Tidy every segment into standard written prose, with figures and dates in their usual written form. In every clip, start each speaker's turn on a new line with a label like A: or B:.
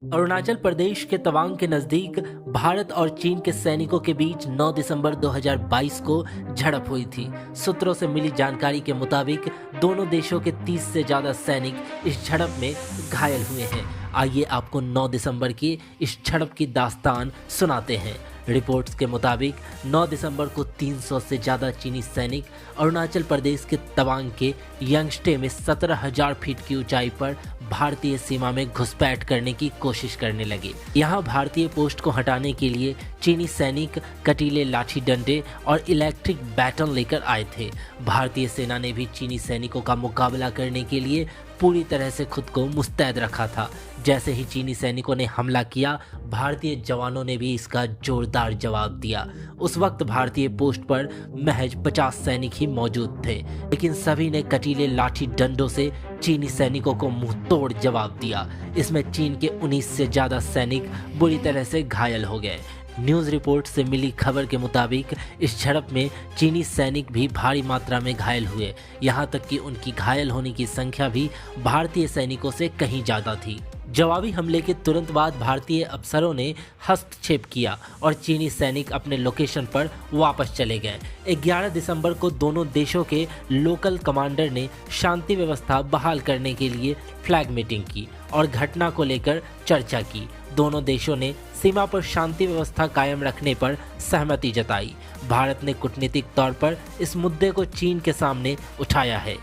A: अरुणाचल प्रदेश के तवांग के नजदीक भारत और चीन के सैनिकों के बीच 9 दिसंबर 2022 को झड़प हुई थी। सूत्रों से मिली जानकारी के मुताबिक दोनों देशों के 30 से ज्यादा सैनिक इस झड़प में घायल हुए हैं। आइए आपको 9 दिसंबर की इस झड़प की दास्तान सुनाते हैं। रिपोर्ट्स के मुताबिक 9 दिसंबर को 300 से ज़्यादा चीनी सैनिक अरुणाचल प्रदेश के तवांग के यंगस्टे में 17,000 फीट की ऊंचाई पर भारतीय सीमा में घुसपैठ करने की कोशिश करने लगे। यहाँ भारतीय पोस्ट को हटाने के लिए चीनी सैनिक कटीले लाठी डंडे और इलेक्ट्रिक बैटन लेकर आए थे। भारतीय सेना ने भी चीनी सैनिकों का मुकाबला करने के लिए पूरी तरह से खुद को मुस्तैद रखा था। जैसे ही चीनी सैनिकों ने हमला किया, भारतीय जवानों ने भी इसका जोरदार जवाब दिया। उस वक्त भारतीय पोस्ट पर महज 50 सैनिक ही मौजूद थे, लेकिन सभी ने कटीले लाठी डंडों से चीनी सैनिकों को मुंहतोड़ जवाब दिया। इसमें चीन के 19 से ज़्यादा सैनिक बुरी तरह से घायल हो गए। न्यूज़ रिपोर्ट से मिली खबर के मुताबिक इस झड़प में चीनी सैनिक भी भारी मात्रा में घायल हुए। यहाँ तक कि उनकी घायल होने की संख्या भी भारतीय सैनिकों से कहीं ज़्यादा थी। जवाबी हमले के तुरंत बाद भारतीय अफसरों ने हस्तक्षेप किया और चीनी सैनिक अपने लोकेशन पर वापस चले गए। 11 दिसंबर को दोनों देशों के लोकल कमांडर ने शांति व्यवस्था बहाल करने के लिए फ्लैग मीटिंग की और घटना को लेकर चर्चा की। दोनों देशों ने सीमा पर शांति व्यवस्था कायम रखने पर सहमति जताई। भारत ने कूटनीतिक तौर पर इस मुद्दे को चीन के सामने उठाया है।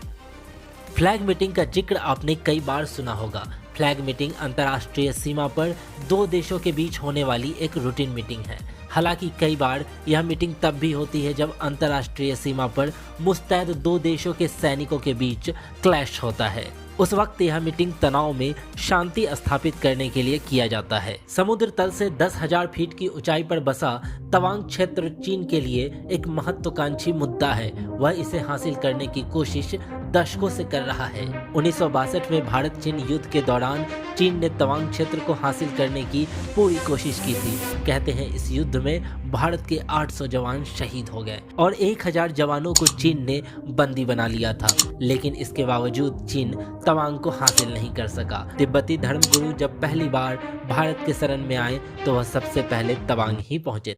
A: फ्लैग मीटिंग का जिक्र आपने कई बार सुना होगा। फ्लैग मीटिंग अंतर्राष्ट्रीय सीमा पर दो देशों के बीच होने वाली एक रूटीन मीटिंग है। हालांकि कई बार यह मीटिंग तब भी होती है जब अंतर्राष्ट्रीय सीमा पर मुस्तैद दो देशों के सैनिकों के बीच क्लैश होता है। उस वक्त यह मीटिंग तनाव में शांति स्थापित करने के लिए किया जाता है। समुद्र तल से 10,000 फीट की ऊंचाई पर बसा तवांग क्षेत्र चीन के लिए एक महत्वाकांक्षी मुद्दा है। वह इसे हासिल करने की कोशिश दशकों से कर रहा है। 1962 में भारत चीन युद्ध के दौरान चीन ने तवांग क्षेत्र को हासिल करने की पूरी कोशिश की थी। कहते हैं इस युद्ध में भारत के 800 जवान शहीद हो गए और 1000 जवानों को चीन ने बंदी बना लिया था। लेकिन इसके बावजूद चीन तवांग को हासिल नहीं कर सका। तिब्बती धर्मगुरु जब पहली बार भारत के शरण में आए तो वह सबसे पहले तवांग ही पहुंचे।